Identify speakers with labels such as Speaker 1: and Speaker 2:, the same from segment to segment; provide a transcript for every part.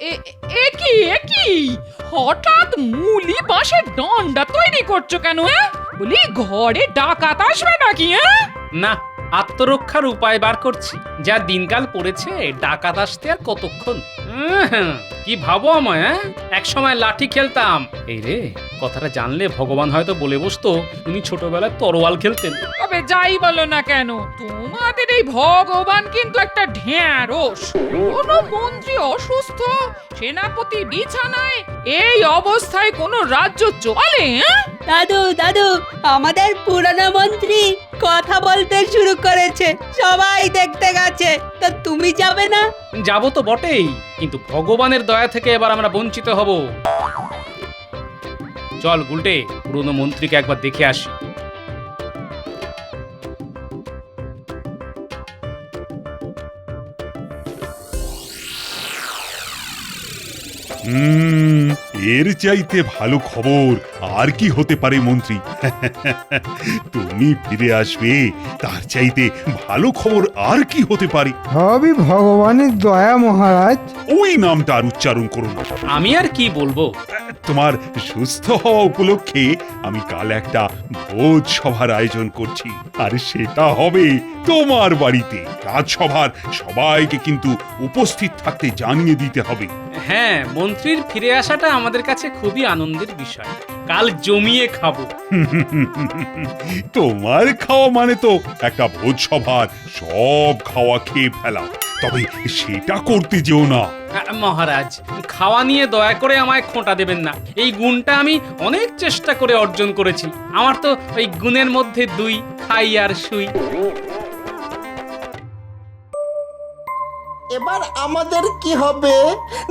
Speaker 1: এ কি হঠাৎ মুলি বাঁশের দণ্ডা তৈরি করছো কেন? বলি ঘরে ডাকাত আসবে নাকি?
Speaker 2: না, আত্মরক্ষার উপায় বার করছি। যা দিনকাল পড়েছে, ডাকাত আসতে আর কতক্ষণ। কি ভাবো আমায়? এক সময় লাঠি খেলতাম। এই রে, কথাটা জানলে ভগবান হয়তো বলে বসতো তুমি ছোটবেলায় তরোয়াল খেলতেন।
Speaker 1: তবে যাই বলো না কেন, তোমাদের এই ভগবান কিন্তু একটা ঢ্যাঁড়স। কোনো মন্ত্রী অসুস্থ, সেনাপতি বিছানায়, এই অবস্থায় কোনো রাজ্য চলে?
Speaker 3: দাদু দাদু, আমাদের পুরনো মন্ত্রী কথা বলতে শুরু করেছে, সবাই দেখতে গেছে। তা তুমি যাবে না?
Speaker 2: যাবো তো বটেই, কিন্তু ভগবানের দয়া থেকে এবার আমরা বঞ্চিত হব। চল গুলটে, পুরনো মন্ত্রীকে একবার দেখে আসি।
Speaker 4: এর চাইতে ভালো খবর আর কি হতে পারে মন্ত্রী? তুমি ফিরে আসবে, তার চাইতে ভালো খবর আর কি হতে পারে?
Speaker 5: সবই ভগবানের দয়া মহারাজ।
Speaker 4: ওই নামটা আর উচ্চারণ করুন।
Speaker 2: আমি আর কি বলবো?
Speaker 4: তোমার সুস্থ হওয়া উপলক্ষে আমি কাল একটা ভোজ সভার আয়োজন করছি, আর সেটা হবে তোমার বাড়িতে। রাজসভার সবাইকে কিন্তু উপস্থিত থাকতে জানিয়ে দিতে হবে।
Speaker 2: হ্যাঁ, মন্ত্রীর ফিরে আসাটা আমাদের কাছে খুবই আনন্দের বিষয়। কাল জমিয়ে খাবো।
Speaker 4: তোমার খাওয়া মানে তো একটা ভোজ সভার সব খাওয়া খেয়ে ফেলা, তবে সেটা করতে যেও না।
Speaker 2: মহারাজ, খাওয়া নিয়ে দয়া করে আমায় খোঁটা দেবেন না। এই গুণটা আমি অনেক চেষ্টা করে অর্জন করেছি। আমার তো ওই গুণের মধ্যে দুই, খাই আর শুই।
Speaker 6: এবার আমাদের কি হবে?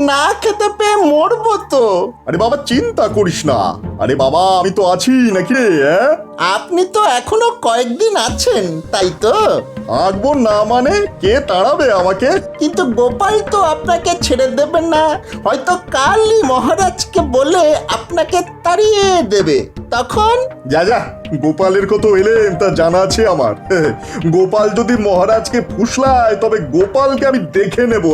Speaker 6: না খেতে পেয়ে মরবো তো।
Speaker 7: আরে বাবা, চিন্তা করিস না। আরে বাবা, আমি তো আছি নাকি রে?
Speaker 6: আপনি তো এখনো কয়েকদিন আছেন, তাই তো?
Speaker 7: থাকবো না মানে কে তাড়াবে আমাকে?
Speaker 6: কিন্তু গোপাল তো আপনাকে ছেড়ে দেবে না। হয়তো কালই মহারাজকে বলে আপনাকে তাড়িয়ে দেবে। তখন
Speaker 7: যা যা, গোপালের কত এলেম তা জানা আছে আমার। গোপাল যদি মহারাজকে ফুসলায়, তবে গোপালকে আমি দেখে নেব।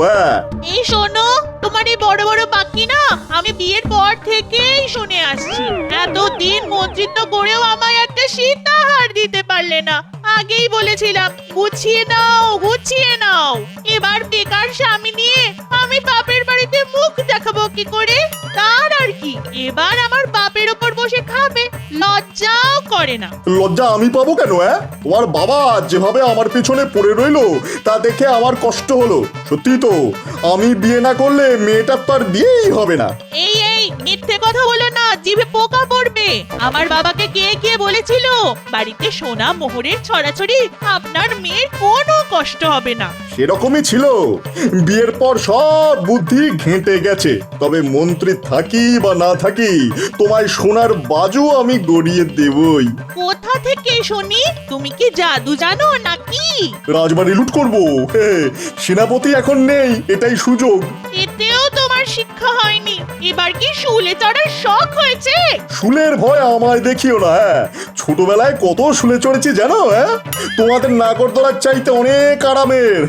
Speaker 8: এই শোনো, তোমার এই বড় বড় বাকি না আমি বিয়ের পর থেকেই শুনে আসছি। এতদিন মন্ত্রিত্ব করেও আমায় একটা সীতাহার দিতে পারলে না। আগেই বলেছিলাম গুছিয়ে নাও, গুছিয়ে নাও। এবার বেকার স্বামী নিয়ে আমি বাপের বাড়িতে মুখ দেখাবো কি করে? তার আর কি, এবার আমার বাপের ওপর বসে খাবে, লজ্জাও করে না।
Speaker 7: লজ্জা আমি পাবো কেন? তোমার বাবা যেভাবে আমার পেছনে পড়ে রইলো, তা দেখে আমার কষ্ট হলো। সত্যি তো, আমি বিয়ে না করলে মেয়েটার তো আর বিয়েই হবে না।
Speaker 8: এই এই মিথ্যে কথা বলো না, জিভে পোকা পড়বে। আমার বাবাকে কে কে বলেছিল বাড়িতে সোনা মোহরের ছড়াছড়ি, আপনার মেয়ের কোনো কষ্ট হবে না।
Speaker 7: সেরকমই ছিল। বিয়ের পর সব বুদ্ধি ঘেঁটে গেছে। তবে মন্ত্রী থাকি বা না থাকি, তোমায় সোনার বাজু আমি গড়িয়ে দেবই।
Speaker 8: কোথা থেকে শুনি? তুমি কি জাদু জানো নাকি?
Speaker 7: রাজবাড়ি লুট করবো। সেনাপতি এখন নেই, এটাই সুযোগ।
Speaker 8: এতেও তোমার শিক্ষা হয়নি। এবার কি শুলে চড়ার শখ হয়েছে?
Speaker 7: শুলের ভয় আমায় দেখিও না। ছোটবেলায় কত শুলে চড়েছি জানো? তোমাদের নাগরদোলার চাইতে অনেক আরামের।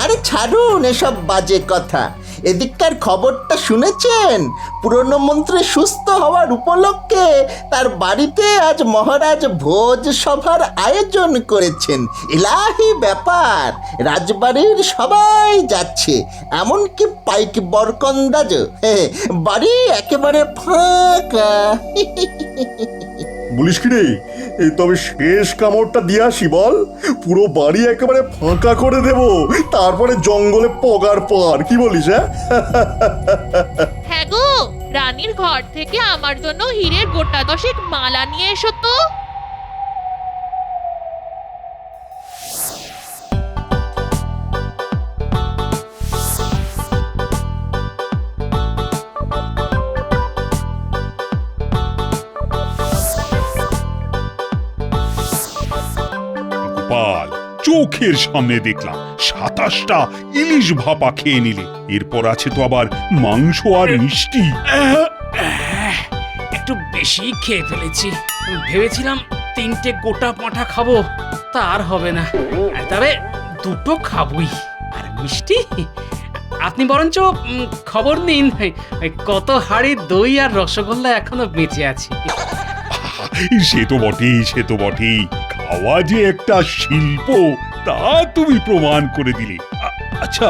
Speaker 6: আরে ছাড়ুন এসব বাজে কথা। এদিককার খবরটা শুনেছেন? পুরনো মন্ত্রী সুস্থ হওয়ার উপলক্ষে তার বাড়িতে আজ মহারাজ ভোজ সভার আয়োজন করেছেন। ইলাহি ব্যাপার, রাজবাড়ির সবাই যাচ্ছে, এমনকি পাইক বরকন্দাজ। বাড়ি একেবারে ফাঁকা।
Speaker 7: বলিস কি রে? তবে শেষ কামড়টা দিয়ে আসি বল। পুরো বাড়ি একেবারে ফাঁকা করে দেব, তারপরে জঙ্গলে পগার পার। কি বলিস?
Speaker 8: হ্যাঁ গো, রানীর ঘর থেকে আমার জন্য হীরের গোটা দশেক মালা নিয়ে এসো তো।
Speaker 4: গোপাল, চোখের সামনে দেখলাম 27টা ইলিশ ভাপা খেয়ে নিলে। এরপর আছে তো আবার মাংস আর মিষ্টি।
Speaker 2: একটু বেশি খেয়ে ফেলেছি। ভেবেছিলাম 3টে গোটা পাঁঠা খাবো, তার হবে না। তবে 2টো খাবই। আর মিষ্টি আপনি বরঞ্চ খবর নিন কত হাড়ি দই আর রসগোল্লা এখনো বেঁচে আছে।
Speaker 4: সে তো বটেই, সে তো বটেই। খাওয়া যে একটা শিল্প তা তুমি প্রমাণ করে দিলে। আচ্ছা,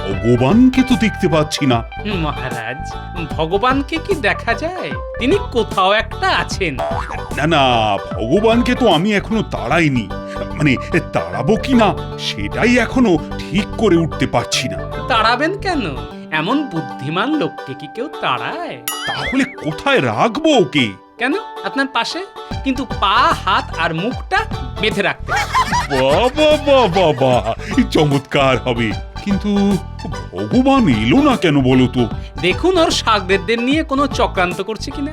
Speaker 4: ভগবানকে তো দেখতে পাচ্ছি না।
Speaker 2: মহারাজ, ভগবানকে কি দেখা যায়? তিনি কোথাও একটা আছেন।
Speaker 4: না না, ভগবানকে তো আমি এখনো তাড়াইনি। মানে তাড়াবো কিনা সেটাই এখনো ঠিক করে উঠতে পারছি না।
Speaker 2: তাড়াবেন কেন? এমন বুদ্ধিমান লোককে কি কেউ তাড়ায়?
Speaker 4: তাহলে কোথায় রাখবো ওকে?
Speaker 2: কেন, আপনার পাশে, কিন্তু পা, হাত আর মুখটা বেঁধে রাখতে।
Speaker 4: বাবা বাবা বাবা, চমৎকার হবে। কিন্তু ভগবান এলো না কেন বলো তো?
Speaker 2: দেখুন ওর শাগরেদদের নিয়ে কোনো চক্রান্ত করছে কিনা।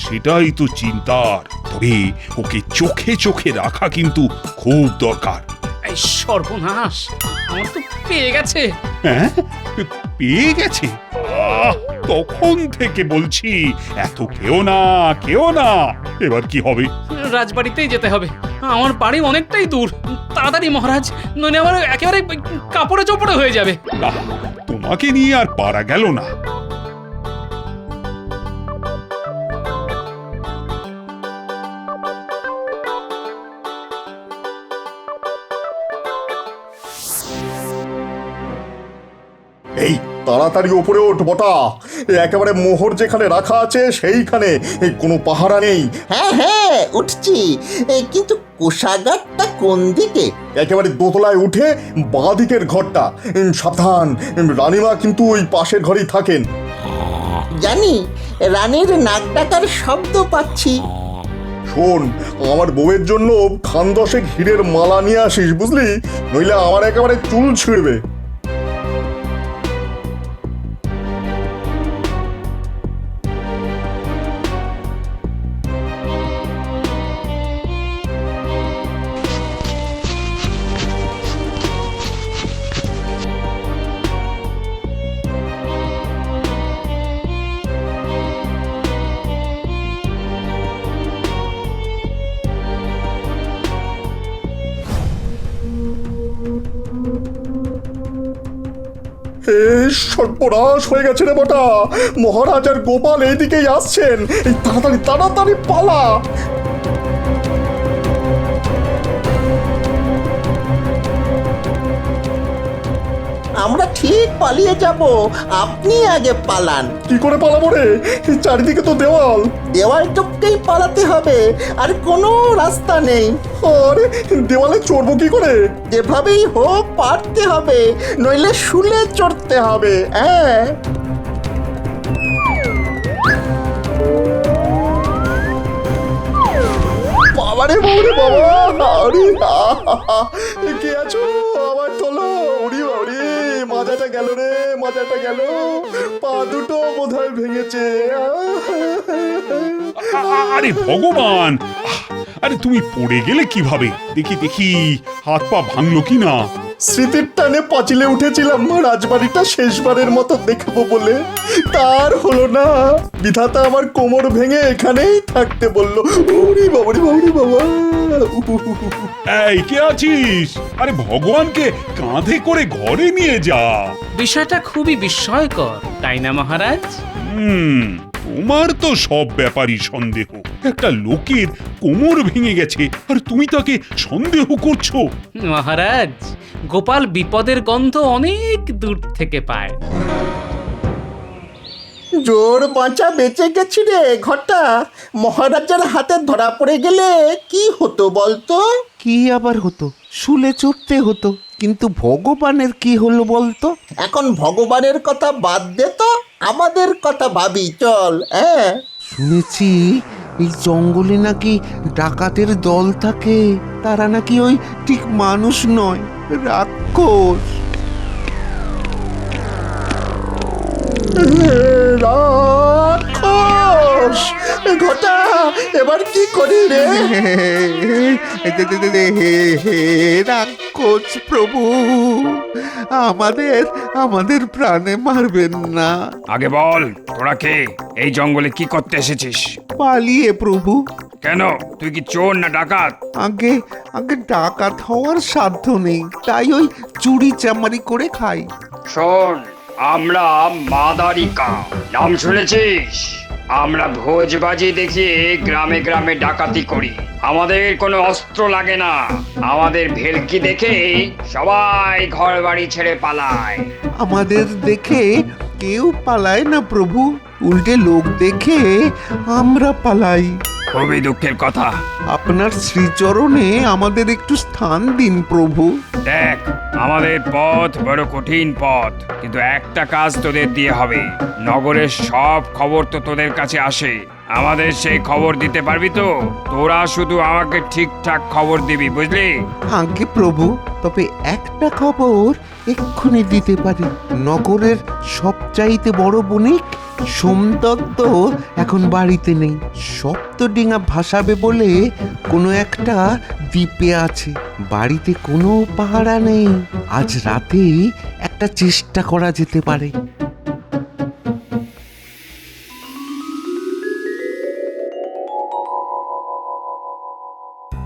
Speaker 4: সেটাই তো চিন্তার। তবে ওকে চোখে চোখে রাখা কিন্তু খুব দরকার।
Speaker 2: এই সর্বনাশ, আমার তো পেয়ে গেছে।
Speaker 4: হ্যাঁ, পেয়ে গেছে? তখন থেকে বলছি এত কেউ না, কেউ না। এবার কি হবে?
Speaker 2: রাজবাড়িতেই যেতে হবে। আমার বাড়ি অনেকটাই দূর। তাড়াতাড়ি মহারাজ, নইলে আমার একেবারে কাপড়ে চোপড়ে হয়ে যাবে।
Speaker 4: না, তোমাকে নিয়ে আর পারা গেল না।
Speaker 7: এই তাড়াতাড়ি ওপরে ওঠ বটা, একেবারে মোহর যেখানে রাখা আছে সেইখানে। কোনো পাহারা নেই।
Speaker 6: হ্যাঁ হ্যাঁ, উঠছি। কিন্তু কোষাগারটা কোন দিকে?
Speaker 7: একেবারে দোতলায় উঠে বাঁ দিকের ঘরটা। সাবধান, রানীমা কিন্তু ওই পাশের ঘরেই থাকেন।
Speaker 6: জানি, রানীর নাক ডাকার শব্দ পাচ্ছি।
Speaker 7: শোন, আমার বউয়ের জন্য খান দশেক হীরের মালা নিয়ে আসিস, বুঝলি? নইলে আমার একেবারে চুল ছিঁড়বে। সর্বনাশ হয়ে গেছে রে বটা, মহারাজ আর গোপাল এইদিকেই আসছেন। এই তাড়াতাড়ি তাড়াতাড়ি পালা।
Speaker 6: আমরা ঠিক পালিয়ে যাব, আপনি আগে পালান।
Speaker 7: কি করে পালাবো রে? এই চারিদিকে তো দেওয়াল।
Speaker 6: দেওয়াল টপকেই পালাতে হবে, আর কোনো রাস্তা নেই।
Speaker 7: আরে দেওয়ালে চড়বো কি করে?
Speaker 6: যেভাবেই হোক পারতে হবে, নইলে শুলে চড়তে হবে। হ্যাঁ,
Speaker 7: বাবারে বাবারে বাবা, আরে কে আছো? আমার তোলো। উড়ি বাড়ি, মাজাটা গেল রে, মাজাটা গেল। পা দুটো বোধহয় ভেঙেছে।
Speaker 4: আরে ভগবান, আরে তুমি পড়ে গেলে কিভাবে? দেখি দেখি, হাত পা ভাঙলো কি না?
Speaker 7: স্মৃতির টানে পাঁচিলে উঠেছিলাম রাজবাড়িটা শেষবারের মতো দেখবো বলে, তার হলো না। বিধাতা আমার কোমর ভেঙে এখানেই থাকতে বললো। ওরে বাবারে বাবারে বাবা।
Speaker 4: এই কে আছিস? আরে ভগবানকে কাঁধে করে ঘরে নিয়ে যা।
Speaker 2: বিষয়টা খুবই বিস্ময়কর, তাই না মহারাজ?
Speaker 4: তোমার তো সব ব্যাপারই সন্দেহ। একটা লোকের কোমর ভেঙে গেছে আর তুমি তাকে সন্দেহ করছো?
Speaker 2: মহারাজ, গোপাল বিপদের গন্ধ অনেক দূর থেকে পায়।
Speaker 6: জোর বাঁচা বেঁচে গেছি রে ঘটা। মহারাজার হাতে ধরা পড়ে গেলে কি হতো বলতো?
Speaker 9: কি আবার হতো? শুলে চড়তে হতো। কিন্তু ভগবানের কি হলো বলতো?
Speaker 6: এখন ভগবানের কথা বাদ দে তো, আমাদের কথা ভাবি চল। হ্যাঁ,
Speaker 9: শুনেছি এই জঙ্গলে নাকি ডাকাতের দল থাকে। তারা নাকি ওই ঠিক মানুষ নয়, রাক্ষস।
Speaker 6: রাক্ষস! ঘটা, এবার কি করি রে?
Speaker 9: রাক্ষস প্রভু, আমাদের প্রাণে মারবেন না।
Speaker 10: আগে বল, তোরা কে? এই জঙ্গলে কি করতে এসেছিস?
Speaker 9: পালিয়ে প্রভু।
Speaker 10: কেন, তুই কি চোর না ডাকাত?
Speaker 9: আগে ডাকাত হওয়ার সাধ্য নেই, তাই ওই চুরি চামারি করে খাই।
Speaker 10: শোন, আমরা মাদারিকা, নাম শুনেছিস? আমরা ভোজবাজি দেখিয়ে গ্রামে গ্রামে ডাকাতি করি। আমাদের কোনো অস্ত্র লাগে না। আমাদের ভেলকি দেখে সবাই ঘর বাড়ি ছেড়ে পালায়।
Speaker 9: আমাদের দেখে কেউ পালায় না প্রভু, উল্টে লোক দেখে আমরা পালাই।
Speaker 10: খুবই দুঃখের কথা।
Speaker 9: আপনার শ্রীচরণে আমাদের একটু স্থান দিন প্রভু।
Speaker 10: দেখ, আমাদের পথ বড় কঠিন পথ, কিন্তু একটা কাজ তোদের দিয়ে হবে। নগরের সব খবর তো তোদের কাছে আসে, আমাদের সেই খবর দিতে পারবি তো? তোরা শুধু আমাকে ঠিকঠাক খবর দিবি, বুঝলি?
Speaker 9: আজ্ঞে প্রভু, তবে একটা খবর এক্ষুনি দিতে পারি। নগরের সবচাইতে বড় বণিক সোমদত্ত এখন বাড়িতে নেই। সপ্তডিঙা ভাসাবে বলে কোনো একটা দ্বীপে আছে। বাড়িতে কোনো পাহারা নেই। আজ রাতে একটা চেষ্টা করা যেতে পারে।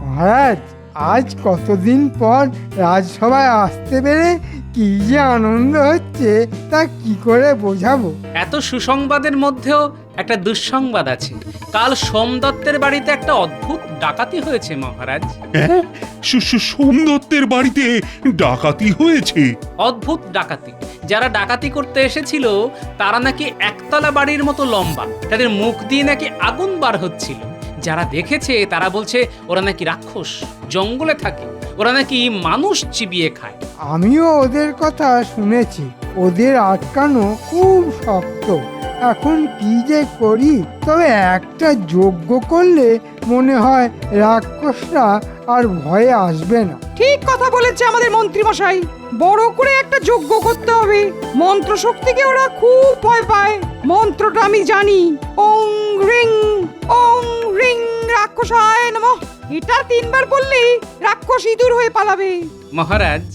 Speaker 5: মহারাজ, আজ কতদিন পর রাজসভায় আসতে পেরে কি যে আনন্দ হচ্ছে তা কি করে বোঝাবো।
Speaker 2: এত সুসংবাদের মধ্যেও একটা দুঃসংবাদ আছে। কাল সোমদত্তের বাড়িতে একটা অদ্ভুত ডাকাতি হয়েছে মহারাজ।
Speaker 4: হ্যাঁ, সোমদত্তের বাড়িতে ডাকাতি হয়েছে?
Speaker 2: অদ্ভুত ডাকাতি। যারা ডাকাতি করতে এসেছিল তারা নাকি একতলা বাড়ির মতো লম্বা, তাদের মুখ দিয়ে নাকি আগুন বার হচ্ছিল। যারা দেখেছে তারা বলছে ওরা নাকি রাক্ষস, জঙ্গলে থাকে, ওরা নাকি মানুষ চিবিয়ে খায়।
Speaker 5: আমিও ওদের কথা শুনেছি। ওদের আটকানো খুব শক্ত। এখন কি যে করি? তবে একটা যজ্ঞ করলে মনে হয় রাক্ষসরা আর ভয়ে আসবে না।
Speaker 1: ঠিক কথা বলেছে আমাদের মন্ত্রী মশাই। বড় করে একটা যজ্ঞ করতে হবে। মন্ত্র শক্তিকে ওরা খুব ভয় পায়। মন্ত্রটা আমি জানি, ওং রিং রাক্ষসায় নমঃ। এটা 3 বার বললেই রাক্ষস ইঁদুর হয়ে পালাবে।
Speaker 2: মহারাজ,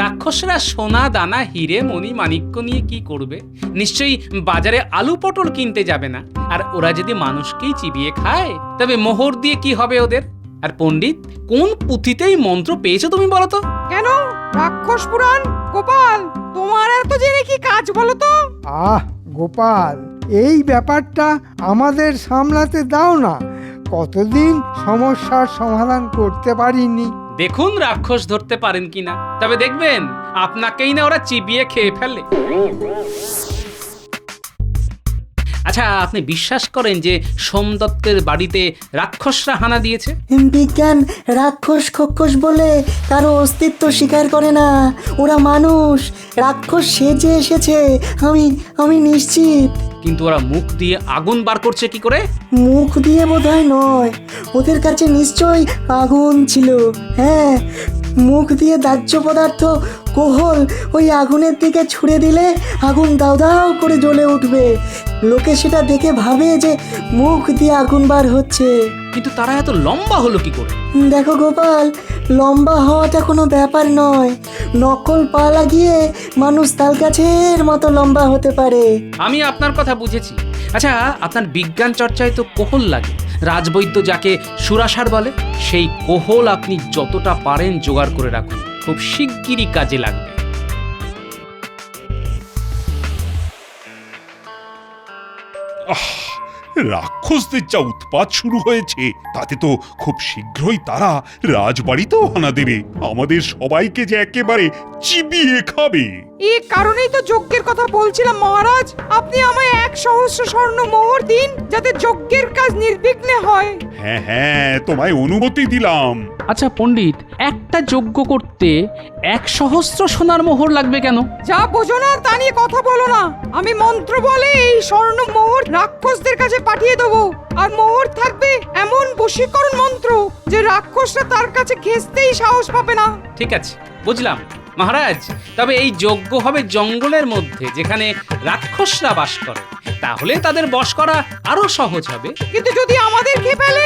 Speaker 2: রাক্ষসরা সোনা দানা হিরে মণি মাণিক্য নিয়ে কি করবে? নিশ্চয়ই বাজারে আলু পটল কিনতে যাবে না। আর ওরা যদি মানুষকেই চিবিয়ে খায় তবে মোহর দিয়ে কি হবে ওদের? আর পণ্ডিত, কোন পুঁথিতেই মন্ত্র পেয়েছো তুমি বলো তো?
Speaker 1: কেন? রাক্ষস পুরাণ। গোপাল, তোমার এত জেনে কি কাজ বলো তো?
Speaker 5: আহ গোপাল, এই ব্যাপারটা আমাদের সামলাতে দাও না। কতদিন সমস্যার সমাধান করতে পারিনি।
Speaker 2: দেখুন রাক্ষস ধরতে পারেন কিনা, তবে দেখবেন আপনাকেই না ওরা চিবিয়ে খেয়ে ফেলে। আচ্ছা, আপনি বিশ্বাস করেন যে সোমদত্তের বাড়িতে রাক্ষসরা হানা দিয়েছে?
Speaker 11: বিজ্ঞান রাক্ষস খক্ষস বলে কারো অস্তিত্ব স্বীকার করে না। ওরা মানুষ, রাক্ষস সেজে এসেছে। আমি নিশ্চিত।
Speaker 2: কিন্তু ওরা মুখ দিয়ে আগুন বার করছে কি করে?
Speaker 11: মুখ দিয়ে বোধহয় নয়, ওদের কাছে নিশ্চয়ই আগুন ছিল। হ্যাঁ, মুখ দিয়ে দাহ্য পদার্থ কোহল ওই আগুনের দিকে ছুঁড়ে দিলে আগুন দাউ দাউ করে জ্বলে উঠবে। লোকে সেটা দেখে ভাবে যে মুখ দিয়ে আগুন বার হচ্ছে।
Speaker 2: কিন্তু তারা এত লম্বা হলো কি করে?
Speaker 11: দেখো গোপাল, লম্বা হওয়াটা কোনো ব্যাপার নয়। নকল পা লাগিয়ে মানুষ তাল গাছের মতো লম্বা হতে পারে।
Speaker 2: আমি আপনার কথা বুঝেছি। আচ্ছা, আপনার বিজ্ঞান চর্চায় তো কোহল লাগে। রাজবৈদ্য যাকে সুরাসার বলে, সেই কোহল আপনি যতটা পারেন জোগাড় করে রাখুন, খুব শিগগিরই কাজে লাগবে।
Speaker 4: রাক্ষসদের যা উৎপাত শুরু হয়েছে তাতে তো খুব শীঘ্রই তারা রাজবাড়িতেও হানা দেবে। আমাদের সবাইকে যে একেবারে চিবিয়ে খাবে।
Speaker 1: এই কারণেই তো যজ্ঞের কথা বলছিলাম মহারাজ। আপনি আমায় 1,000 স্বর্ণ মোহর দিন, যাতে যজ্ঞের কাজ নির্বিঘ্নে হয়।
Speaker 4: হ্যাঁ হ্যাঁ, তোমায় অনুমতি দিলাম।
Speaker 2: আচ্ছা পণ্ডিত, একটা যজ্ঞ করতে 1,000 সোনার মোহর লাগবে কেন?
Speaker 1: যা বোঝো না তা নিয়ে কথা বলো না। আমি মন্ত্র বলে এই স্বর্ণ মোহর রাক্ষসদের কাছে পাঠিয়ে দেবো। আর মোহর থাকবে এমন বশীকরণ মন্ত্র যে রাক্ষসরা তার কাছে ঘেঁষতেই সাহস পাবে না।
Speaker 2: ঠিক আছে, বুঝলাম মহারাজ। তবে এই যজ্ঞ হবে জঙ্গলের মধ্যে, যেখানে রাক্ষসরা বাস করে। তাহলে তাদের বশ করা আরো সহজ হবে।
Speaker 1: কিন্তু যদি আমাদের খেয়ে ফেলে?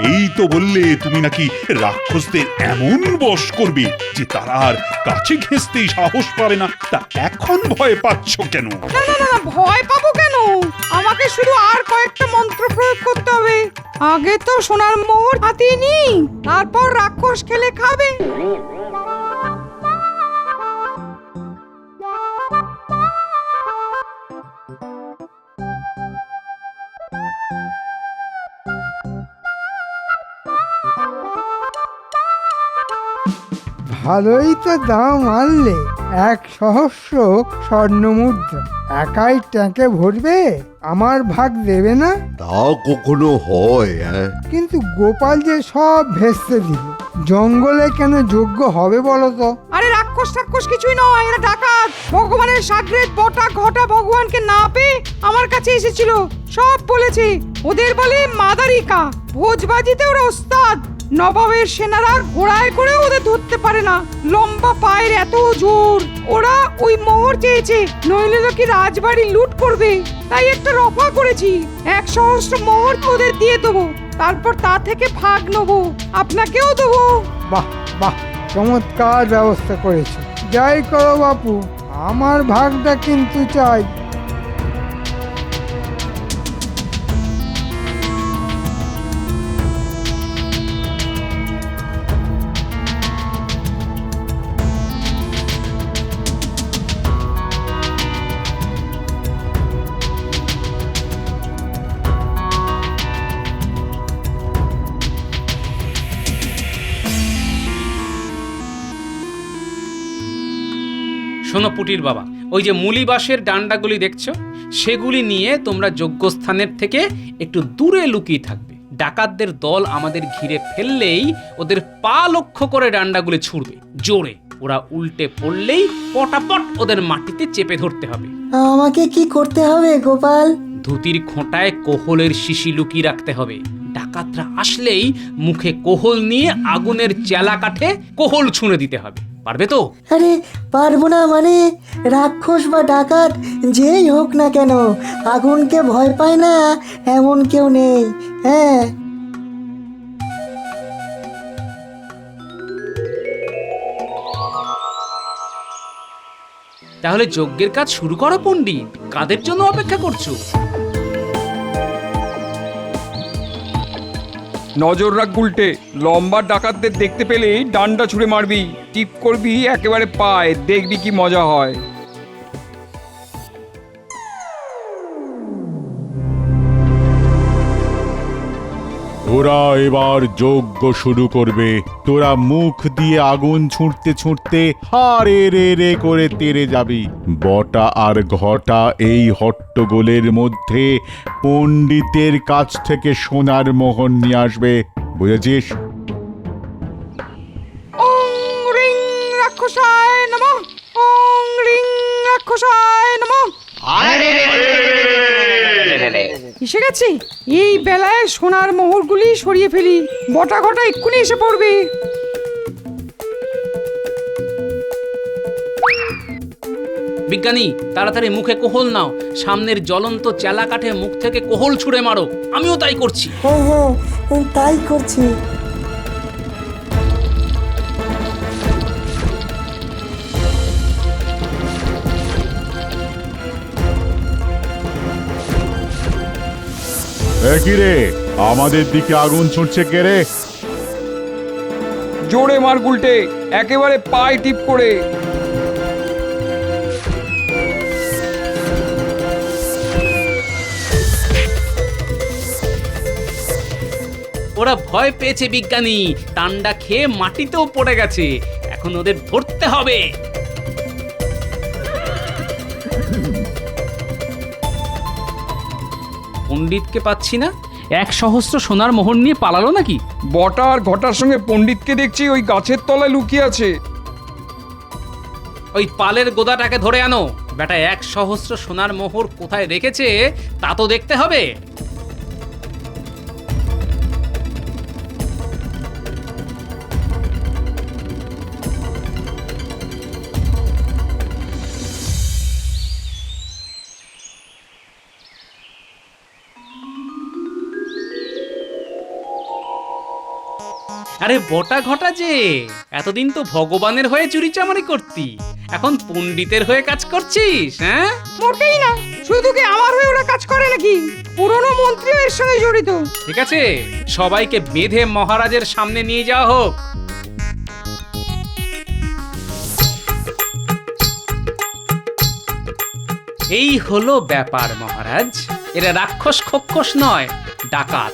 Speaker 4: এই তো বললে তুমি নাকি রাক্ষসদের এমন বশ করবে যে তারা আর কাছে ঘেঁষতেই সাহস পাবে না। তা এখন ভয় পাচ্ছ কেন?
Speaker 1: না না না, ভয় পাবো কেন? আমাকে শুধু আর কয়েকটা মন্ত্র প্রয়োগ করতে হবে। আগে তো সোনার মোহর হাতিয়ে নি, তারপর রাক্ষস খেলে খাবে।
Speaker 5: ভালোই তো দাম আনলে, 1,000 স্বর্ণমুদ্রা একাই ট্যাঙ্কে ভরবে, আমার ভাগ দেবে না?
Speaker 9: তা কখনো হয়? হ্যাঁ,
Speaker 5: কিন্তু গোপাল যে সব ভেস্তে দিল, জঙ্গলে কেন যোগ্য হবে বলো তো?
Speaker 1: আরে রাক্ষস টাক্ষস কিছুই নয়, এরা ডাকাত। ভগবানের সাগরেদ বটা ঘটা ভগবানকে না পেয়ে আমার কাছে এসেছিল, সব বলেছে। ওদের বলে মাদারিকা, ভোজবাজিতে ওরা ওস্তাদ। নবাবের সেনারা ঘোড়ায় করে ওদের ধরতে পারে না, লম্বা পায়ের এত জোর। ওরা ওই মোহর চেয়েছে, নইলে নাকি রাজবাড়ি লুট করবে। তাই একটা রফা করেছি, 1 সহস্র মোহর ওদের দিয়ে দেবো, তারপর তা থেকে ভাগ নেবো, আপনাকেও দেবো।
Speaker 5: বাহ বাহ, চমৎকার ব্যবস্থা করেছে। যাই করো বাপু, আমার ভাগটা কিন্তু চাই।
Speaker 2: শোনো পুটির বাবা, ওই যে মুলি বাঁশের ডান্ডাগুলি দেখছো, সেগুলি নিয়ে তোমরা যজ্ঞস্থানের থেকে একটু দূরে লুকিয়ে থাকবে। ডাকাতদের দল আমাদের ঘিরে ফেললেই ওদের পা লক্ষ্য করে ডান্ডাগুলি ছুড়বে জোরে। ওরা উল্টে পড়লেই পটাপট ওদের মাটিতে চেপে ধরতে হবে।
Speaker 11: আমাকে কি করতে হবে গোপাল?
Speaker 2: ধুতির খোঁটায় কোহলের শিশি লুকিয়ে রাখতে হবে। ডাকাতরা আসলেই মুখে কোহল নিয়ে আগুনের চেলা কাঠে কোহল ছুঁড়ে দিতে হবে। পারবে তো?
Speaker 11: আরে পারবো না মানে? রাক্ষস বা ডাকাত যেই হোক না কেন, আগুনকে ভয় পায় না এমন কেউ নেই। হ্যাঁ,
Speaker 2: তাহলে যজ্ঞের কাজ শুরু করো পণ্ডিত। কাদের জন্য অপেক্ষা করছো?
Speaker 12: নজর রাখ গুলটে, লম্বা ডাকাতদের দেখতে পেলেই ডান্ডা ছুঁড়ে মারবি, টিপ করবি একেবারে পায়, দেখবি কি মজা হয়।
Speaker 13: ওরা এবার যজ্ঞ শুরু করবে। তোরা মুখ দিয়ে আগুন ছুঁড়তে ছুঁড়তে হারে রে রে করে তেড়ে যাবি। বটা আর ঘটা এই হট্টগোলের মধ্যে পণ্ডিতের কাছ থেকে সোনার মোহর নিয়ে আসবে, বুঝেছিস?
Speaker 1: ওং রিং রাক্ষসায় নমঃ, ওং রিং রাক্ষসায় নমঃ। এসে গেছে, এই বেলায় সোনার মোহরগুলি সরিয়ে ফেলি, বটা ঘটা এক্ষুনি এসে পড়বে।
Speaker 2: বিজ্ঞানী, তাড়াতাড়ি মুখে কোহল নাও, সামনের জ্বলন্ত চেলা কাঠে মুখ থেকে কোহল ছুঁড়ে মারো। আমিও তাই করছি।
Speaker 11: হ্যাঁ হ্যাঁ, তাই করছি।
Speaker 13: একই রে, আমাদের দিকে আগুন ছুটছে কে রে?
Speaker 12: জোরে মার গুলটে, একেবারে পায়ে টিপ করে।
Speaker 2: ওরা ভয় পেয়েছে বিজ্ঞানী, টান্ডা খেয়ে মাটিতেও পড়ে গেছে। এখন ওদের ধরতে হবে। পণ্ডিতকে পাচ্ছি না। 1 সহস্র সোনার মোহর নিয়ে পালালো নাকি?
Speaker 12: বটা আর ঘটার সঙ্গে পণ্ডিতকে দেখছি ওই গাছের তলায় লুকিয়ে আছে।
Speaker 2: ওই পালের গোদাটাকে ধরে আনো। বেটা 1 সহস্র সোনার মোহর কোথায় রেখেছে তা তো দেখতে হবে। আরে বটা ঘটা যে, এতদিন তো ভগবানের হয়ে চুরি চামারি করতি, এখন পণ্ডিতের হয়ে কাজ করছিস? হ্যাঁ,
Speaker 1: মোটেই না, শুধু কি আমার হয়ে ওরা কাজ করে নাকি? পুরনো মন্ত্রীও এর সঙ্গে জড়িত।
Speaker 2: ঠিক আছে, সবাইকে বেঁধে মহারাজের সামনে নিয়ে যাওয়া হোক। এই হলো ব্যাপার মহারাজ। এরা রাক্ষস খক্ষস নয়, ডাকাত।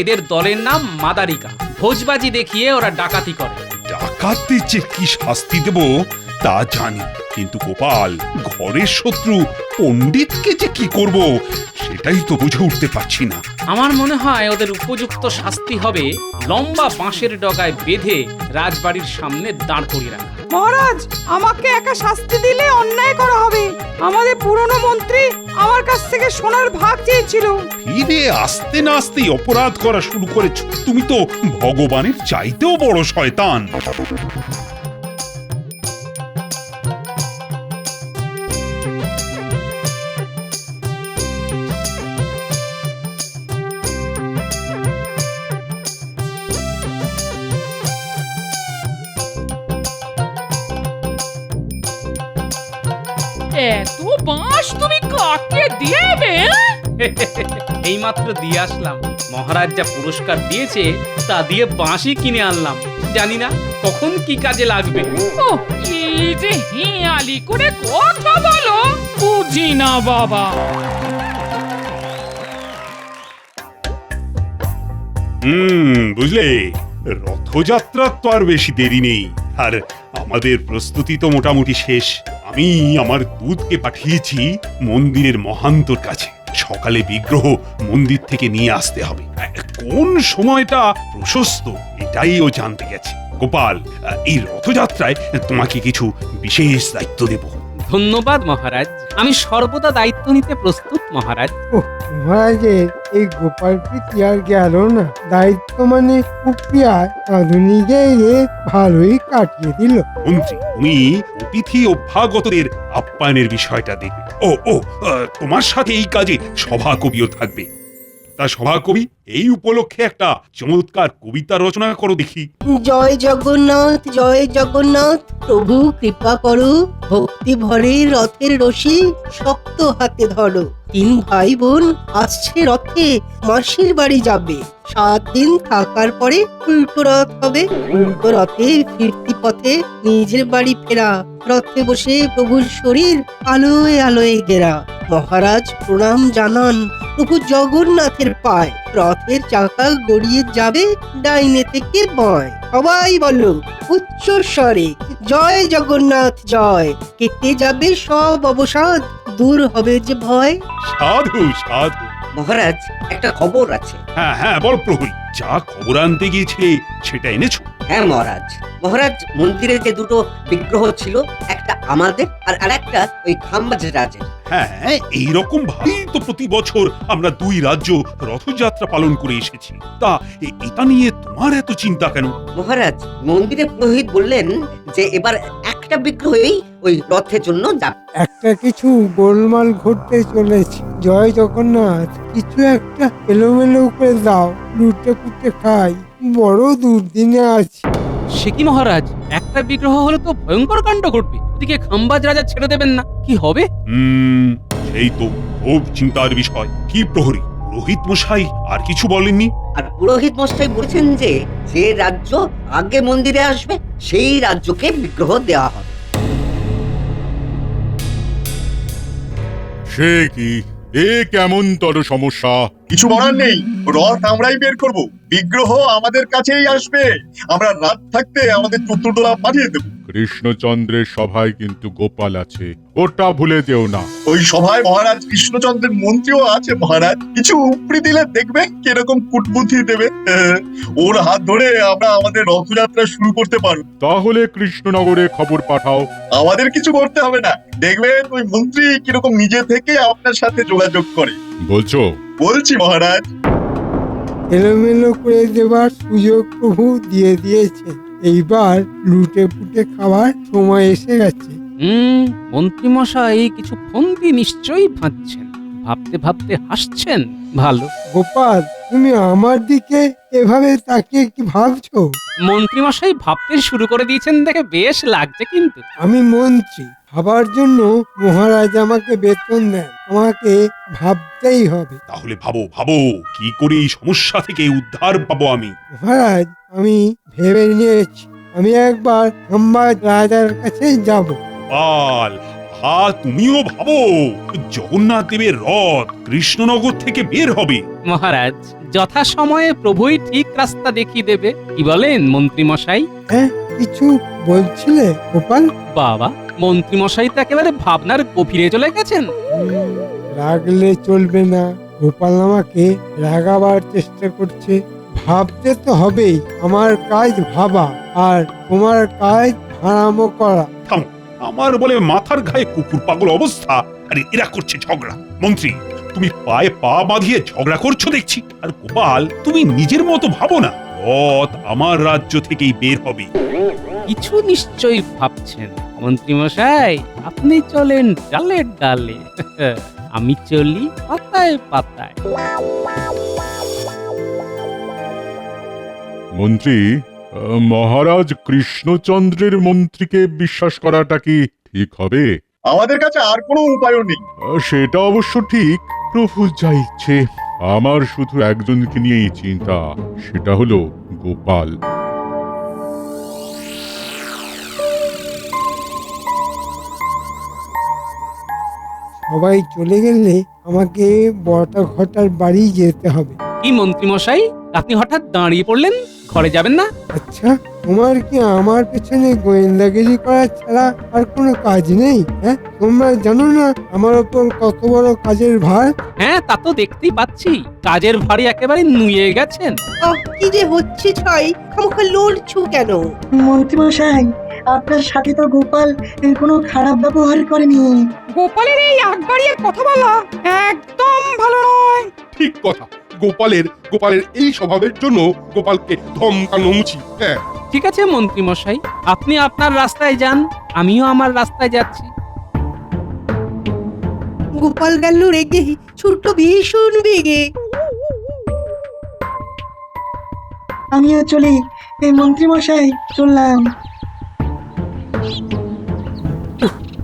Speaker 2: এদের দলের নাম মাদারিকা। ভোজবাজি দেখিয়ে ওরা ডাকাতি করে।
Speaker 4: ডাকাতদের যে কি শাস্তি দেব তা জানি, কিন্তু গোপাল, ঘরের শত্রু পণ্ডিতকে যে কি করব সেটাই তো বুঝে উঠতে পারছি না।
Speaker 2: আমার মনে হয় ওদের উপযুক্ত শাস্তি হবে লম্বা বাঁশের ডগায় বেঁধে রাজবাড়ির সামনে দাঁড় করিয়ে রাখা।
Speaker 1: মহারাজ, আমাকে একা শাস্তি দিলে অন্যায় করা হবে। আমাদের পুরনো মন্ত্রী আমার কাছ থেকে সোনার ভাগ চেয়েছিল।
Speaker 4: ফিরে আসতে না আসতেই অপরাধ করা শুরু করেছ। তুমি তো ভগবানের চাইতেও বড় শয়তান।
Speaker 1: এত বাঁশ তুমি কাকে দেবে?
Speaker 2: এইমাত্র দিয়ে আসলাম। মহারাজ যা পুরস্কার দিয়েছে তা দিয়ে বাঁশি কিনে আনলাম। জানি না কখন কি কাজে লাগবে।
Speaker 1: ও, এই যে হিয়ালি করে কথা বলো, বুঝি না বাবা।
Speaker 4: বুঝলে, রথযাত্রার তো আর বেশি দেরি নেই, আর আমাদের প্রস্তুতি তো মোটামুটি শেষ। আমি আমার দুধকে পাঠিয়েছি মন্দিরের মহান্তর কাছে। সকালে বিগ্রহ মন্দির থেকে নিয়ে আসতে হবে। কোন সময়টা প্রশস্ত এটাই ও জানতে গেছে। গোপাল, এই রথযাত্রায় তোমাকে কিছু বিশেষ দায়িত্ব দেব।
Speaker 2: ধন্যবাদ মহারাজ, আমি সর্বদা দায়িত্ব নিতে প্রস্তুত মহারাজ।
Speaker 5: ও মহারাজের এই গোপাল প্রীতি আর গেল না। দায়িত্ব মানে কুপিয়ার আধুনিকে ভালোই কাটিয়ে দিল।
Speaker 4: মন্ত্রী, তুমি অতিথি অভ্যাগতদের আপ্যায়নের বিষয়টা দেখবে। তোমার সাথে এই কাজে সভাকবিও থাকবে। তা সভাকবি, এই উপলক্ষে একটা চমৎকার কবিতা রচনা করো দেখি।
Speaker 3: জয় জগন্নাথ, জয় জগন্নাথ, প্রভু কৃপা করো, ভক্তি ভরে রথের রশি শক্ত হাতে ধরো। 3 ভাই বোন আসছে রথে, মাসির বাড়ি যাবে। 7 দিন থাকার পরে উল্টো রথ হবে। উল্টো রথে ফিরতি পথে নিজের বাড়ি ফেরা। রথে বসে প্রভুর শরীর আলোয় আলোয় ঘেরা। মহারাজ প্রণাম জানান প্রভু জগন্নাথের পায়। রথের চাকা গড়িয়ে যাবে ডাইনে থেকে বাঁয়। সবাই বলো উচ্চ স্বরে, জয় জগন্নাথ জয়। কেটে যাবে সব অবসাদ, দূর হবে যে ভয়।
Speaker 4: সাধু সাধু।
Speaker 3: মহারাজ, একটা খবর আছে।
Speaker 4: হ্যাঁ বল প্রহরী, যা খবর আনতে গিয়েছিলে সেটা এনেছো?
Speaker 3: হ্যাঁ মহারাজ। মহারাজ, মন্দিরে যে 2টো বিগ্রহ ছিল, একটা আমাদের আর আরেকটা ওই খাম্বাজ রাজের।
Speaker 4: হ্যাঁ, এইরকম ভাবেই তো প্রতি বছর আমরা 2 রাজ্য রথযাত্রা পালন করে এসেছি। তা এটা নিয়ে তোমার এত চিন্তা কেন?
Speaker 3: মহারাজ, মন্দিরে পুরোহিত বললেন যে এবার একটা বিগ্রহই ওই রথের জন্য যাবে।
Speaker 5: একটা কিছু গোলমাল ঘটতে চলেছে। জয় জগন্নাথ, কিছু একটা এলোমেলো করে দাও, লুটে পুটে খাই, বড় দুর্দিনে আছি।
Speaker 2: সে কি মহারাজ, একটা বিগ্রহ হলে তো ভয়ঙ্কর কাণ্ড ঘটবে। ওদিকে খাম্বাজ রাজা ছেড়ে দেবেন না, কি হবে?
Speaker 4: সেই তো খুব চিন্তার বিষয়। কি প্রহরী, পুরোহিত মশাই আর কিছু বলেননি?
Speaker 3: আর পুরোহিত মশাই বলেছেন যে যে রাজ্য আগে মন্দিরে আসবে সেই রাজ্যকে বিগ্রহ দেওয়া হবে।
Speaker 13: সে কি, এ কেমন তর সমস্যা?
Speaker 7: কিছু বলার নেই, রথ আমরাই বের করব, বিগ্রহ আমাদের কাছেই আসবে। আমরা রাত থাকতে আমাদের চতুর্দোলা পাঠিয়ে দেব।
Speaker 13: কৃষ্ণচন্দ্রের সভায় কিন্তু গোপাল আছে, ওটা ভুলে যেও না।
Speaker 7: ওই সভায় মহারাজ কৃষ্ণচন্দ্রের মন্ত্রীও আছে মহারাজ। কিছু উপরি দিলে দেখবেন কিরকম কুটবুদ্ধি দেবে। ওর হাত ধরে আমরা আমাদের রথযাত্রা শুরু করতে পারব।
Speaker 13: তাহলে কৃষ্ণনগরে খবর পাঠাও।
Speaker 7: আমাদের কিছু করতে হবে না, দেখবেন ওই মন্ত্রী কিরকম নিজে থেকে আপনার সাথে যোগাযোগ করে।
Speaker 13: বলছো?
Speaker 7: বলছি মহারাজ।
Speaker 5: এলোমেলো করে দেবার সুযোগ প্রভু দিয়ে দিয়েছে। এইবার লুটে পুটে খাওয়ার সময় এসে গেছে।
Speaker 2: মন্ত্রী মশাই কিছু ফন্দি নিশ্চয়ই ভাবছেন, ভাবতে ভাবতে হাসছেন। ভালো।
Speaker 5: গোপাল, তুমি আমার দিকে এভাবে তাকিয়ে কি ভাবছো?
Speaker 2: মন্ত্রী মশাই ভাবতে শুরু করে দিয়েছেন দেখে বেশ লাগছে। কিন্তু
Speaker 5: আমি মন্ত্রী, ভাবার জন্য মহারাজ আমাকে বেতন দেন, আমাকে ভাবতেই হবে।
Speaker 4: তাহলে ভাবো কি করে এই সমস্যা থেকে উদ্ধার পাবো আমি।
Speaker 5: মহারাজ, আমি ভেবে নিয়েছি, আমি একবার খাম্বাজ রাজার কাছে যাব।
Speaker 4: গোপাল, তুমিও ভাবো, জগন্নাথ দেবের রথ কৃষ্ণনগর থেকে বের হবে।
Speaker 2: মহারাজ, যথা সময়ে প্রভুই ঠিক রাস্তা দেখিয়ে দেবে। কি বলেন মন্ত্রী মশাই?
Speaker 5: হ্যাঁ, কিছু বলছিলে গোপাল?
Speaker 2: বাবা, মন্ত্রীমশাই তো একেবারে ভাবনার গভীরে চলে গেছেন।
Speaker 5: রাগলে চলবে না। গোপাল আমাকে রাগাবার চেষ্টা করছে। ভাবতে তো হবেই। আমার কাজ ভাবা, আর তোমার কাজ হারামো করা।
Speaker 4: থামো, আমার বলে মাথার গায়ে কুকুর পাগল অবস্থা, আরে এরা করছে ঝগড়া। মন্ত্রী, তুমি পায়ে পা বাঁধিয়ে ঝগড়া করছো দেখছি। আর গোপাল, তুমি নিজের মতো ভাবো না, রথ আমার রাজ্য থেকেই বের হবে।
Speaker 2: কিছু নিশ্চয়ই ভাবছেন মন্ত্রীমশাই। আপনি চলেন ডালে ডালে, আমি চলি পাতায় পাতায়।
Speaker 13: মন্ত্রী, মহারাজ কৃষ্ণচন্দ্রের মন্ত্রীকে বিশ্বাস করাটা কি ঠিক হবে?
Speaker 7: আমাদের কাছে আর কোনো উপায়ও নেই।
Speaker 13: সেটা অবশ্য ঠিক। প্রভু যা ইচ্ছে। আমার শুধু একজনকে নিয়েই চিন্তা, সেটা হলো গোপাল।
Speaker 5: সবাই চলে গেলে আমাকে বটা ঘটার বাড়ি যেতে হবে।
Speaker 2: কি মন্ত্রীমশাই, আপনি হঠাৎ দাঁড়িয়ে পড়লেন? ঘরে যাবেন না?
Speaker 5: আচ্ছা, তোমার কি আমার পেছনে গোয়েন্দাগিরি করা ছাড়া আর কোনো কাজ নেই? হ্যাঁ, তোমরা জানো না আমার ওপর কত বড় কাজের ভার?
Speaker 2: হ্যাঁ, তা তো দেখতেই পাচ্ছি। কাজের ভারী একেবারে নুয়ে গেছেন।
Speaker 3: কি যে হচ্ছে ছয়, খামোখা লড়ছো কেন?
Speaker 11: মন্ত্রীমশাই, আপনার সাথে তো গোপাল কোনো খারাপ ব্যবহার করেনি।
Speaker 1: গোপালের এই আগ বাড়িয়ে কথা বলা একদম ভালো নয়।
Speaker 7: ঠিক কথা। গোপালের এই স্বভাবের জন্য গোপালকে ধমকানো উচিত। হ্যাঁ,
Speaker 2: ঠিক আছে মন্ত্রীমশাই, আপনি আপনার রাস্তায় যান, আমিও আমার রাস্তায় যাচ্ছি।
Speaker 3: গোপাল গেল রেগে, ছুটলো ভীষণ বেগে।
Speaker 11: আমিও চলি। এই মন্ত্রীমশাই, চললাম।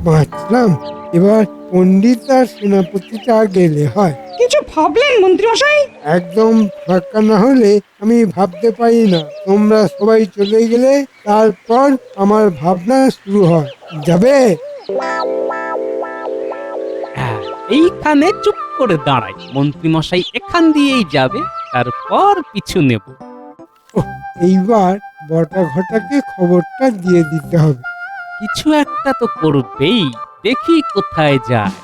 Speaker 5: বাঁচলাম। এবার পণ্ডিত আর সেনাপতিটা গেলে হয়।
Speaker 1: কিছু ভাবলেন মন্ত্রীমশাই?
Speaker 5: একদম ফাঁকা না হলে আমি ভাবতে পারি না। তোমরা সবাই চলে গেলে তারপর আমার ভাবনা শুরু হয়। যাবে?
Speaker 2: হ্যাঁ, এইখানে চুপ করে দাঁড়াই। মন্ত্রীমশাই এখান দিয়েই যাবে, তারপর পিছু নেব।
Speaker 5: এইবার বটা ঘটাকে খবরটা দিয়ে দিতে হবে।
Speaker 2: কিছু একটা তো করবেই, দেখি কোথায় যায়।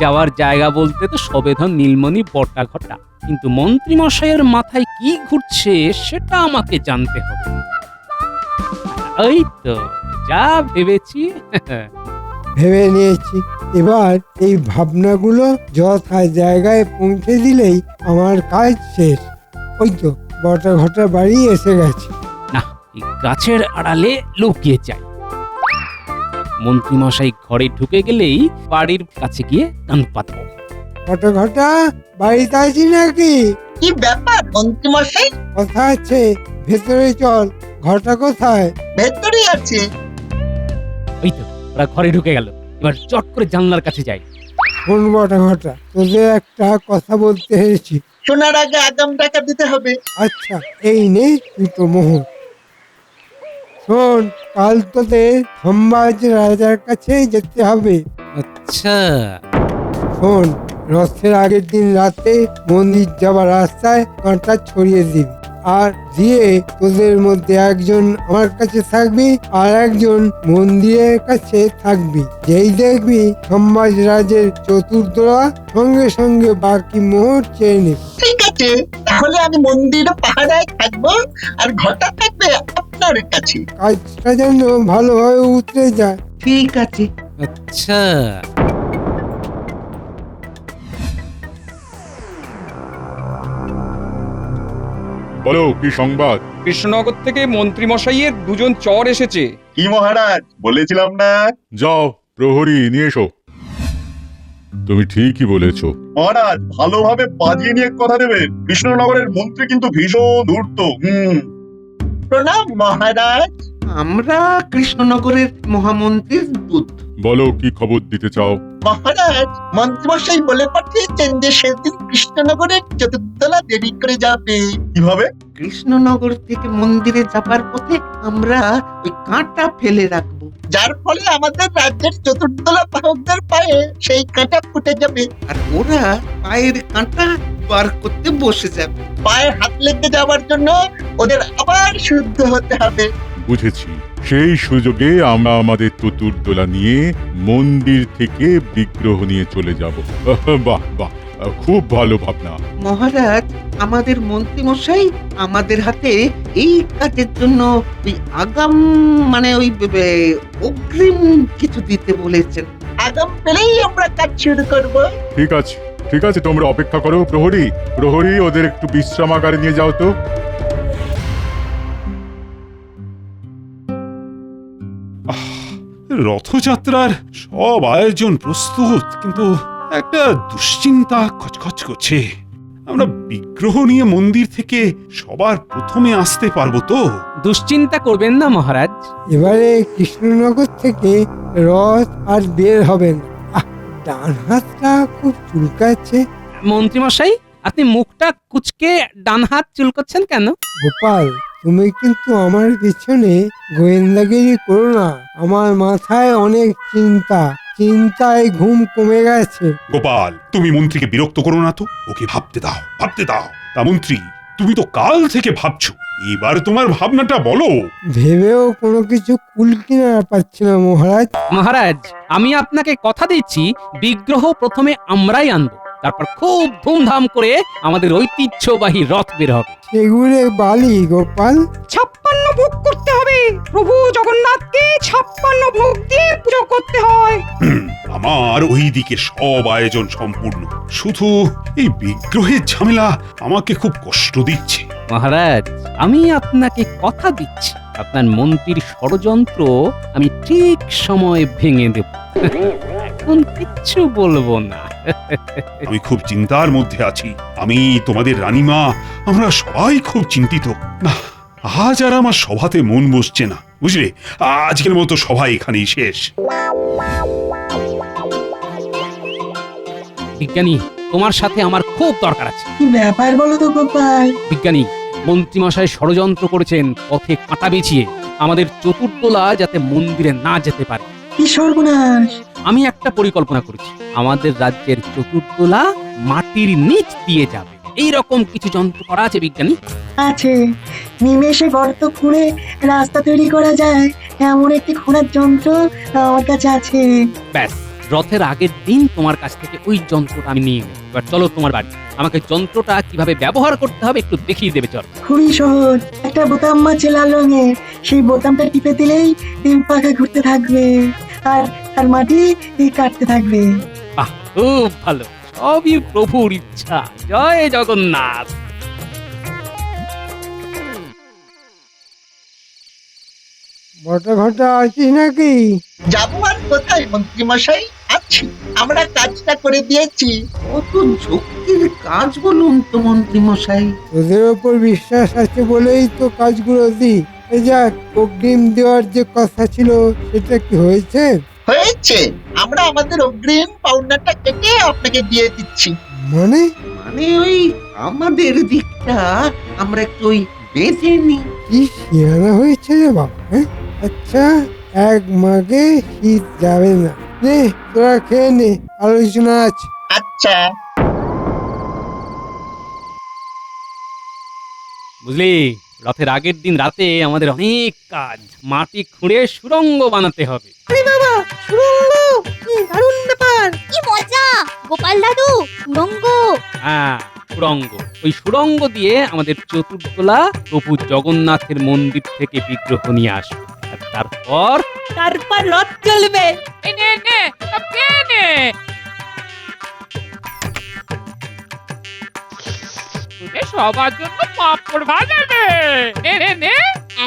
Speaker 2: যাওয়ার জায়গা বলতে তো সবেধন নীলমণি বটা ঘটা, কিন্তু মন্ত্রীমশাইয়ের মাথায় কি ঘুরছে সেটা আমাকে জানতে হবে। ওই তো যা ভেবেছি।
Speaker 5: ভেবে নিয়েছি। এবার এই ভাবনাগুলো যথা জায়গায় পৌঁছে দিলেই আমার কাজ শেষ। ওই তো বটা ঘটা বাড়ি এসে গেছে।
Speaker 2: না, এই গাছের আড়ালে লুকিয়ে যাই। মন্ত্রীমশাই ঘরে ঢুকে গেলেই বাড়ির কাছে গিয়ে কান পাতবো।
Speaker 5: বটা ঘটা, বাড়িতে আছি নাকি?
Speaker 6: কি ব্যাপার মন্ত্রীমশাই?
Speaker 5: কথা আছে, ভেতরে চল। ঘটা কোথায়?
Speaker 6: ভেতরে আছে।
Speaker 2: ওই তো ওরা ঘরে ঢুকে গেল। এবার চট করে জানলার কাছে যাই।
Speaker 5: কোন বটা ঘটা? তোদের একটা কথা বলতে এসেছি।
Speaker 6: শোনার আগে আগাম টাকা দিতে হবে।
Speaker 5: আচ্ছা, এই নে দুটো মোহর। শোন, কাল তোদের সম্বাজ রাজার কাছে যেতে হবে।
Speaker 2: আচ্ছা,
Speaker 5: শোন, রথের আগের দিন রাতে মন্দির যাবার রাস্তায় কাঁটা ছড়িয়ে দিবি, আর দিয়ে তোদের মধ্যে একজন আমার কাছে থাকবি আর একজন মন্দিরের কাছে থাকবি। যেই দেখবি সম্বাজ রাজের চতুর্দোয়া, সঙ্গে সঙ্গে বাকি মোহর চেয়ে নিবি।
Speaker 6: ঠিক আছে, তাহলে আমি মন্দিরে পাহারায় থাকবো আর ঘটা থাকবে আপনার কাছে।
Speaker 5: কাজটা যেন ভালোভাবে উতরে যায়।
Speaker 6: ঠিক আছে।
Speaker 2: আচ্ছা।
Speaker 13: বলো, কি সংবাদ?
Speaker 12: কৃষ্ণনগর থেকে মন্ত্রীমশাইয়ের দুজন চর এসেছে।
Speaker 7: কি মহারাজ, বলেছিলাম না?
Speaker 13: যাও, প্রহরী নিয়ে এসো। তুমি ঠিকই বলেছ।
Speaker 7: মহারাজ, ভালোভাবে বাজিয়ে নিয়ে কথা দেবেন। কৃষ্ণনগরের মন্ত্রী কিন্তু ভীষণ ধূর্ত।
Speaker 6: প্রণাম মহারাজ।
Speaker 9: আমরা কৃষ্ণনগরের মহামন্ত্রীর দূত।
Speaker 13: বলো কি খবর দিতে চাও?
Speaker 6: মহারাজ, মন্ত্রীমশাই বলে পাঠিয়েছেন যে সেদিন কৃষ্ণনগরের চতুর্দলা দেরি করে যাবে। কিভাবে?
Speaker 9: কৃষ্ণনগর থেকে মন্দিরে যাবার পথে আমরা ওই কাঁটা ফেলে রাখবো,
Speaker 6: যার ফলে আমাদের রাজ্যের চতুর্দলা বাহকদের পায়ে সেই কাঁটা ফুটে যাবে।
Speaker 9: আর ওরা পায়ের কাঁটা বার করতে বসে যাবে।
Speaker 6: পায়ে হাত লেগে যাওয়ার জন্য ওদের আবার শুদ্ধ হতে হবে।
Speaker 13: বুঝেছি। সেই সুযোগে আমরা আমাদের চতুর্দোলা নিয়ে মন্দির থেকে বিগ্রহ নিয়ে চলে যাব। বাহ বাহ, খুব ভালো ভাবনা।
Speaker 9: মহারাজ, আমাদের মন্ত্রী মশাই আমাদের হাতে এই কাজের জন্য ওই আগাম মানে ওই অগ্রিম কিছু দিতে বলেছেন।
Speaker 6: আগাম পেলেই আমরা কাজ শুরু করব।
Speaker 13: ঠিক আছে, ঠিক আছে, তোমরা অপেক্ষা করো। প্রহরী, প্রহরী, ওদের একটু বিশ্রামাগারে নিয়ে যাও তো।
Speaker 4: রথযাত্রার সব আয়োজন প্রস্তুত, কিন্তু একটা দুশ্চিন্তা খচখচ করছে। আমরা বিগ্রহ নিয়ে মন্দির থেকে সবার প্রথমে আসতে পারবো তো?
Speaker 2: দুশ্চিন্তা করবেন না মহারাজ।
Speaker 5: এবারে কৃষ্ণনগর থেকে রথ আর বের হবেন। ডান হাতটা খুব চুলকাচ্ছে।
Speaker 2: মন্ত্রীমশাই, আপনি মুখটা কুচকে ডান হাত চুলকোচ্ছেন কেন?
Speaker 5: গোপাল, তুমি কিন্তু আমার পিছনে গোয়েন্দাগিরি করো না। আমার মাথায় অনেক চিন্তায় ঘুম কমে গেছে।
Speaker 4: গোপাল, তুমি মন্ত্রীকে বিরক্ত করো না তো, ওকে ভাবতে দাও, ভাবতে দাও। তা মন্ত্রী, তুমি তো কাল থেকে ভাবছো, এবার তোমার ভাবনাটা বলো।
Speaker 5: ভেবেও কোনো কিছু কুল কিনারা পাচ্ছি না মহারাজ।
Speaker 2: মহারাজ, আমি আপনাকে কথা দিচ্ছি, বিগ্রহ প্রথমে আমরাই আনবো, তারপর খুব ধুমধাম করে আমাদের ঐতিহ্যবাহী রথ বের হবে।
Speaker 5: সেগুলো বালি গোপাল।
Speaker 1: 56 ভোগ করতে হবে। প্রভু জগন্নাথকে 56 ভোগ দিয়ে পুজো করতে হয়।
Speaker 4: আমার ওই দিকে সব আয়োজন সম্পূর্ণ, শুধু এই বিগ্রহের ঝামেলা আমাকে খুব কষ্ট দিচ্ছে।
Speaker 2: মহারাজ, আমি আপনাকে কথা দিচ্ছি, আপনার মন্ত্রীর ষড়যন্ত্র আমি ঠিক সময় ভেঙে দেব। এখন কিচ্ছু বলবো না।
Speaker 4: আমি খুব চিন্তার মধ্যে আছি। আমি, তোমাদের রানীমা, আমরা সবাই খুব চিন্তিত। না, আজ আর আমার সভাতে মন বসছে না, বুঝলে? আজকের মতো সভা এখানেই শেষ।
Speaker 2: বিজ্ঞানী, তোমার সাথে আমার খুব দরকার আছে।
Speaker 11: কি ব্যাপার বলো তো গোপাল?
Speaker 2: বিজ্ঞানী, মন্ত্রীমশাই ষড়যন্ত্র করেছেন পথে কাঁটা বিছিয়ে আমাদের চতুর্দোলা যাতে মন্দিরে না যেতে পারে।
Speaker 11: কি সর্বনাশ!
Speaker 2: আমি একটা পরিকল্পনা করেছি, আমাদের রাজ্যের চতুর্দোলা মাটির নিচ দিয়ে যাবে। এই রকম কিছু যন্ত্র করা আছে বিজ্ঞানী?
Speaker 11: আছে, নিমেষে গর্ত খুঁড়ে রাস্তা তৈরি করা যায় এমন একটি খোঁড়ার যন্ত্র আমার কাছে আছে।
Speaker 2: ব্যাস, রথের আগের দিন তোমার কাছ থেকে ওই যন্ত্রটা আমি নিয়ে নেব। এবার চলো তোমার বাড়ি, আমাকে যন্ত্রটা কিভাবে ব্যবহার করতে হবে একটু দেখিয়ে দেবে। চলো।
Speaker 11: খুবই সহজ, একটা বোতাম আছে লাল রঙের, সেই বোতামটা টিপে দিলেই তিন পাখা ঘুরতে থাকবে আর আর মাটি কাটতে থাকবে।
Speaker 2: বাহ, খুব ভালো, সবই প্রভুর ইচ্ছা। জয় জগন্নাথ।
Speaker 5: বটা ঘটা আছিস নাকি?
Speaker 6: যাবো আর কোথায় মন্ত্রীমশাই, আছি। আমরা কাজটা করে দিয়েছি।
Speaker 9: কত ঝক্কির কাজ বলুন তো মন্ত্রী মশাই।
Speaker 5: ওদের ওপর বিশ্বাস আছে বলেই তো কাজগুলো দিই। এই যাক, অগ্রিম দেওয়ার যে কথা ছিল সেটা কি হয়েছে?
Speaker 6: হয়েছে, আমরা আমাদের অগ্রিম পাওনাটা কেটে আপনাকে দিয়ে দিচ্ছি।
Speaker 5: মানে
Speaker 9: মানে ওই আমাদের দিকটা আমরা একটু ওই বেঁধে নিই।
Speaker 5: কি শিয়ানা হয়েছে রে বাবা, হ্যাঁ? আচ্ছা, এক মাগে শীত যাবে না। নে, তোরা খেয়ে নে, আলোচনা আছে।
Speaker 6: আচ্ছা।
Speaker 2: বুঝলি, রথের আগের দিন রাতে আমাদের অনেক কাজ। মাটি খুঁড়ে সুড়ঙ্গ বানাতে হবে।
Speaker 14: কি মজা! গোপাল দাদু, সুড়ঙ্গ!
Speaker 2: হ্যাঁ, সুড়ঙ্গ। ওই সুড়ঙ্গ দিয়ে আমাদের চতুর্দোলা প্রভু জগন্নাথের মন্দির থেকে বিগ্রহ নিয়ে আসবে, আর তারপর
Speaker 8: রথ চলবে।
Speaker 1: নে নে, খেয়ে নে। সবার জন্য পাঁপড় ভাজা নে। নে নে নে।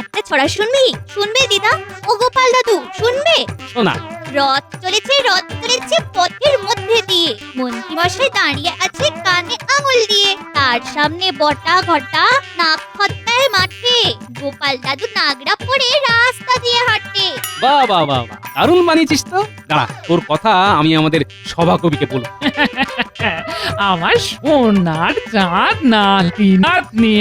Speaker 14: একটা ছড়া শুনবি? শুনবে দিদা? ও গোপাল দাদু, শুনবে?
Speaker 2: শোনা।
Speaker 14: রথ চলেছে পথের মধ্যে দিয়ে। মন্ত্রীমশাই দাঁড়িয়ে আছে কানে আঙুল দিয়ে। তার সামনে বটা ঘটা নাক খত্তায় মাঠে। গোপাল দাদু নাগড়া পরে রাস্তা দিয়ে হাঁটতে।
Speaker 2: বাহ বাহ বাহ বাহ, দারুণ বানিয়েছিস তো। দাঁড়া, তোর কথা আমি আমাদের সভাকবিকে বলবো।
Speaker 1: আমার সোনার চাঁদ নাতি নাতনি,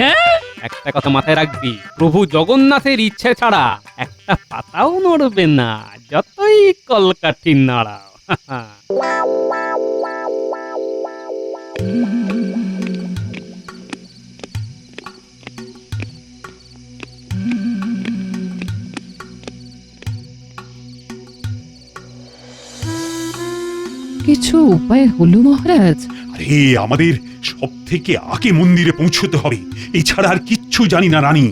Speaker 2: একটা কথা মাথায় রাখবি, প্রভু জগন্নাথের ইচ্ছে ছাড়া একটা পাতাও নড়বে না, যতই কলকাঠি নাড়াও।
Speaker 1: কিছু উপায় হলো মহারাজ?
Speaker 4: আরে আমাদের সব থেকে আগে মন্দিরে পৌঁছতে হবে, এছাড়া আর কিচ্ছু জানি না রানী।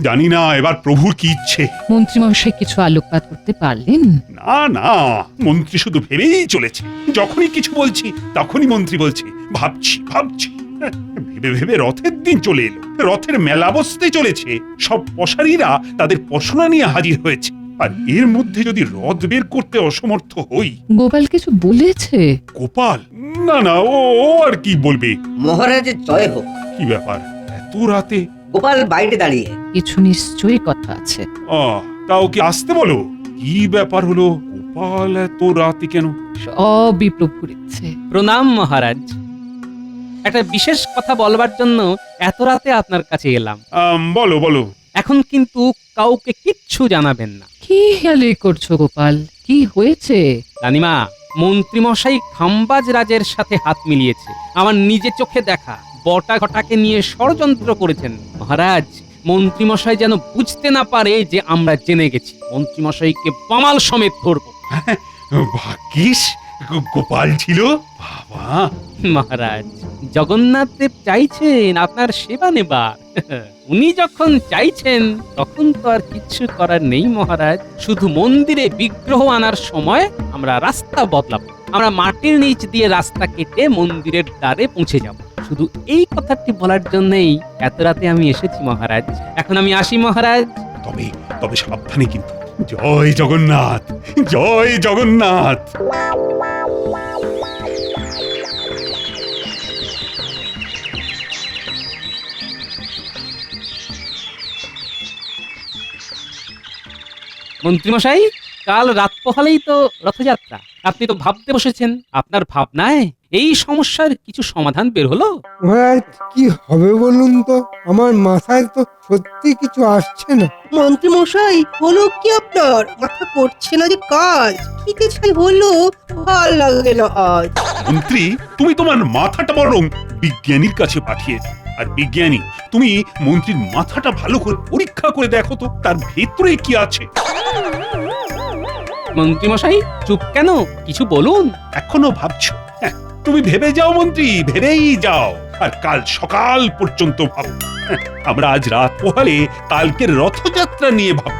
Speaker 4: জানি না এবার প্রভুর কি ইচ্ছে।
Speaker 1: মন্ত্রী মশাই কিছু আলোকপাত করতে পারলেন?
Speaker 4: না না, মন্ত্রী শুধু ভেবেই চলেছে। যখনই কিছু বলছি তখনই মন্ত্রী বলছে ভাবছি। ভেবে ভেবে রথের দিন চলে এলো, রথের মেলা বসতে চলেছে, সব পশারীরা তাদের পশরা নিয়ে হাজির হয়েছে। আর এর মধ্যে যদি রথ বের করতে অসমর্থ হই।
Speaker 1: গোপাল কিছু বলেছে?
Speaker 4: গোপাল? না, ও আর কি বলবে।
Speaker 15: মহারাজের জয় হোক।
Speaker 4: কি ব্যাপার এত রাতে?
Speaker 15: গোপাল বাইরে দাঁড়িয়ে।
Speaker 1: কিছু নিশ্চয়ই কথা আছে।
Speaker 4: তাও কি আসতে বলো। কি ব্যাপার হলো? গোপাল এত রাতে কেন?
Speaker 1: সবই প্রভুর ইচ্ছে।
Speaker 2: প্রণাম মহারাজ, একটা বিশেষ কথা বলবার জন্য এত রাতে আপনার কাছে এলাম।
Speaker 4: বলো।
Speaker 2: এখন কিন্তু কাউকে কিচ্ছু জানাবেন না।
Speaker 1: কি হেয়ালি করছো গোপাল? কি হয়েছে?
Speaker 2: রানীমা, মন্ত্রীমশাই খাম্বাজ রাজের সাথে হাত মিলিয়েছে। আমার নিজে চোখে দেখা বটা ঘটাকে নিয়ে ষড়যন্ত্র করেছেন। মহারাজ, মন্ত্রীমশাই যেন বুঝতে না পারে যে আমরা জেনে গেছি। মন্ত্রীমশাইকে বামাল সমেত ধরব।
Speaker 4: ভাগ্যিস গোপাল ছিল। বাবা!
Speaker 2: মহারাজ, জগন্নাথ দেব চাইছেন আপনার সেবা নেবার। উনি যখন চাইছেন তখন তো আর কিচ্ছু করার নেই মহারাজ। শুধু মন্দিরে বিগ্রহ আনার সময় আমরা রাস্তা বদলাবো। আমরা মাটির নিচ দিয়ে রাস্তা কেটে মন্দিরের দ্বারে পৌঁছে যাব। শুধু এই কথাটি বলার জন্যই এত রাতে আমি এসেছি মহারাজ। এখন আমি আসি মহারাজ।
Speaker 4: তবে সাবধানে কিন্তু। জয় জগন্নাথ, জয় জগন্নাথ।
Speaker 2: মন্ত্রীমশাই, কাল রাত পোহালেই তো রথযাত্রা। আপনি তো ভাবতে বসেছেন। আপনার ভাবনায় এই সমস্যার কিছু সমাধান বের হলো?
Speaker 5: মহারাজ, কি হবে বলুন তো? আমার মাথায় তো সত্যি কিছু আসছে না।
Speaker 3: মন্ত্রী মশাই, হলো কি আপনার? মাথা করছে না যে কাজ। খিদে ছাই হলো, ভাল লাগে না আজ।
Speaker 4: মন্ত্রী, তুমি তোমার মাথাটা বরং বিজ্ঞানীর কাছে পাঠিয়ে দাও। আর বিজ্ঞানী, তুমি মন্ত্রীর মাথাটা ভালো করে পরীক্ষা করে দেখো তো তার ভেতরে কি আছে।
Speaker 2: মন্ত্রীমশাই চুপ কেন? কিছু বলুন।
Speaker 4: এখনো ভাবছো? তুমি ভেবে যাও মন্ত্রী, ভেবেই যাও। আর কাল সকাল পর্যন্ত ভাবো। আমরা আজ রাত পোহালে কালকের রথযাত্রা নিয়ে ভাববো।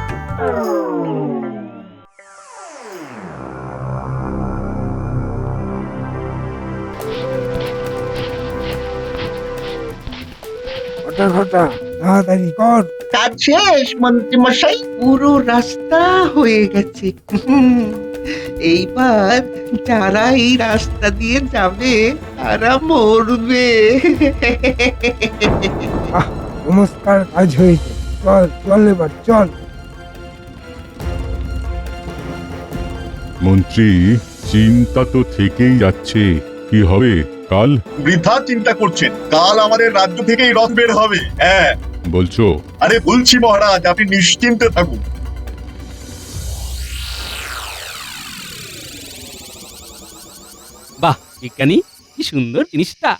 Speaker 5: ঘটা তাড়াতাড়ি কর।
Speaker 6: কাজ শেষ মন্ত্রী মশাই।
Speaker 9: পুরো রাস্তা হয়ে গেছে। এইবার যারা এই রাস্তা দিয়ে যাবে তারা মরবে।
Speaker 5: নমস্কার, কাজ হয়েছে। চল এবার চল।
Speaker 13: মন্ত্রী, চিন্তা তো থেকেই যাচ্ছে। কি হবে কাল?
Speaker 7: বৃথা চিন্তা করছেন, কাল আমাদের রাজ্য থেকেই রথ বের হবে। হ্যাঁ
Speaker 13: বলছো?
Speaker 7: আরে বলছি মহারাজ, আপনি নিশ্চিন্তে থাকুন।
Speaker 2: বাহ বিজ্ঞানী, কি সুন্দর জিনিসটা।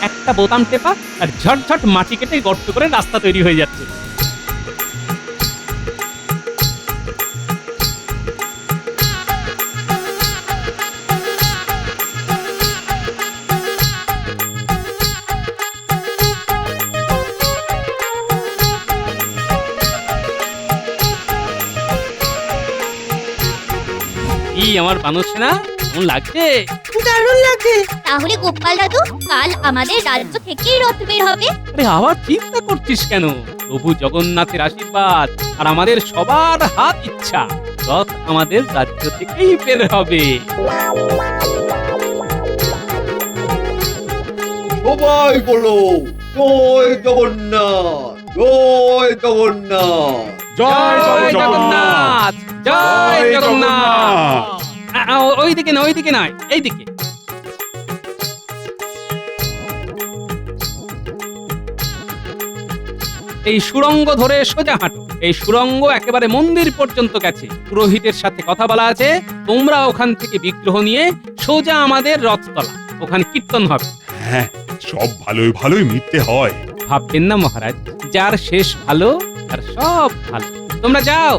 Speaker 2: একটা বোতাম টেপা আর ঝটঝট মাটি কেটে গর্ত করে রাস্তা তৈরি হয়ে যাচ্ছে। আমার বানর সেনা কেমন লাগছে?
Speaker 14: দারুণ লাগছে। তাহলে গোপাল দাদু, কাল আমাদের রাজ্য থেকেই রথ বের হবে।
Speaker 2: আরে আবার চিন্তা করছিস কেন? প্রভু জগন্নাথের আশীর্বাদ আর আমাদের সবার হাত ইচ্ছা, রথ আমাদের রাজ্য থেকেই বের হবে।
Speaker 7: সবাই বলো
Speaker 9: জয় জগন্নাথ, জয় জগন্নাথ।
Speaker 13: জয়
Speaker 2: জয়
Speaker 13: জগন্নাথ।
Speaker 2: জগন্নাথ, জয় জগন্নাথ। ওইদিকে না, ওইদিকে নয়, এইদিকে। এই সুড়ঙ্গ ধরে সোজা হাঁটো। এই সুড়ঙ্গ একেবারে মন্দির পর্যন্ত গেছে। পুরোহিতের সাথে কথা বলা আছে, তোমরা ওখান থেকে বিগ্রহ নিয়ে সোজা আমাদের রথতলা, ওখানে কীর্তন হবে।
Speaker 4: হ্যাঁ, সব ভালোই ভালোই মিটতে হয়।
Speaker 2: ভাববেন না মহারাজ, যার শেষ ভালো আর সব ভালো। তোমরা যাও।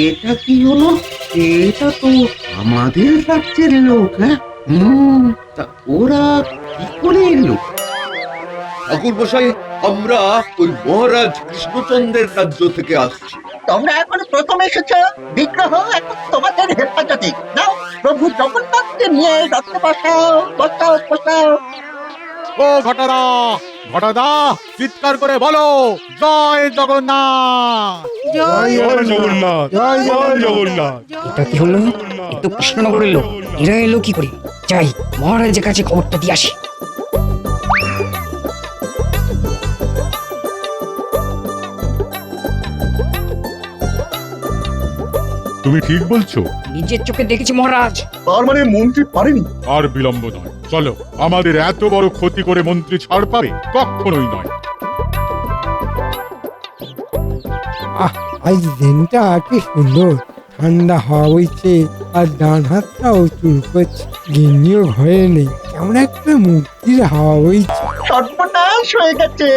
Speaker 9: এটা কি হলো? এটা তো আমাদের রাজ্যের লোক। হ্যাঁ, তা ওরা কি করে এলো? ঠাকুর মশাই, আমরা ওই মহারাজ কৃষ্ণচন্দ্রের রাজ্য থেকে আসছি।
Speaker 6: তোমরা এখন প্রথম এসেছো, বিগ্রহ এখন তোমাদের হেফাজতে। নাও, প্রভু জগন্নাথকে নিয়ে রথে বসাও, বসাও, বসাও।
Speaker 13: ও ঘটনা, ঘটনা, চিৎকার করে বলো জয় জগন্নাথ।
Speaker 3: জয়
Speaker 4: জয় জগন্নাথ,
Speaker 5: জয়
Speaker 4: জয়
Speaker 5: জগন্নাথ।
Speaker 4: জগন্নাথ।
Speaker 15: এটা কি হলো? এ তো কৃষ্ণনগরের লোক, এরা এলো কি করে? যাই মহারাজের কাছে খবরটা দিয়ে আসি।
Speaker 13: তুমি ঠিক বলছো?
Speaker 15: নিজের চোখে দেখেছি মহারাজ।
Speaker 7: তার মানে মন্ত্রী পারেনি।
Speaker 13: আর বিলম্ব নয়, চলো। আমাদের এত বড় ক্ষতি করে মন্ত্রী ছাড় পাবে? কখনোই নয়।
Speaker 5: আজ দিনটা কি সুন্দর, ঠান্ডা হাওয়া বইছে আর ডান হাতটাও চুল করছে। গিন্নিও ঘরে নেই, কেমন একটা মুক্তির হাওয়া বইছে।
Speaker 6: সর্বনাশ হয়ে গেছে।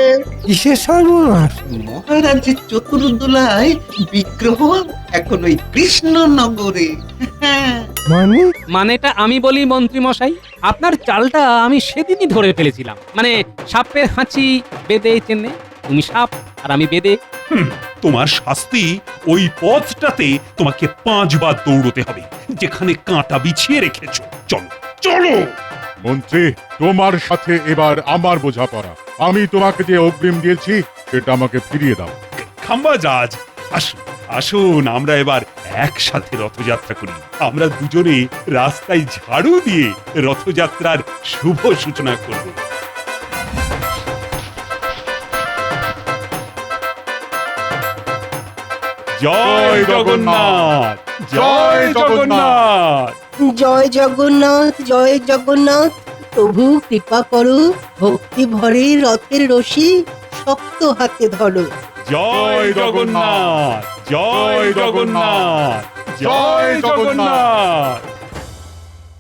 Speaker 5: কিসের সর্বনাশ?
Speaker 9: মহারাজের চতুর্দোলায় বিগ্রহ এখন ওই কৃষ্ণনগরে।
Speaker 5: মানে
Speaker 2: মানেটা আমি বলি মন্ত্রী মশাই, আপনার চালটা আমি সেদিনই ধরে ফেলেছিলাম। মানে সাপের হাঁচি বেদে চেনে, তুমি সাপ আর আমি বেদে।
Speaker 4: তোমার শাস্তি ওই পথটাতে তোমাকে 5 বার দৌড়তে হবে, যেখানে কাঁটা বিছিয়ে রেখেছো। চলো, চলো।
Speaker 13: মন্ত্রী, তোমার সাথে এবার আমার বোঝাপড়া। আমি তোমাকে যে অগ্রিম দিয়েছি সেটা আমাকে ফিরিয়ে দাও।
Speaker 4: খাম্বাজাজ, আসুন আসুন, আমরা এবার একসাথে রথযাত্রা করি। আমরা দুজনে রাস্তায় ঝাড়ু দিয়ে রথযাত্রার শুভ সূচনা করব। জয় জগন্নাথ, জয় জগন্নাথ।
Speaker 3: জয় জগন্নাথ, জয় জগন্নাথ। প্রভু কৃপা করো, ভক্তি ভরে রথের রশি শক্ত হাতে ধরো।
Speaker 4: জয় জগন্নাথ, জয় জগন্নাথ, জয় জগন্নাথ।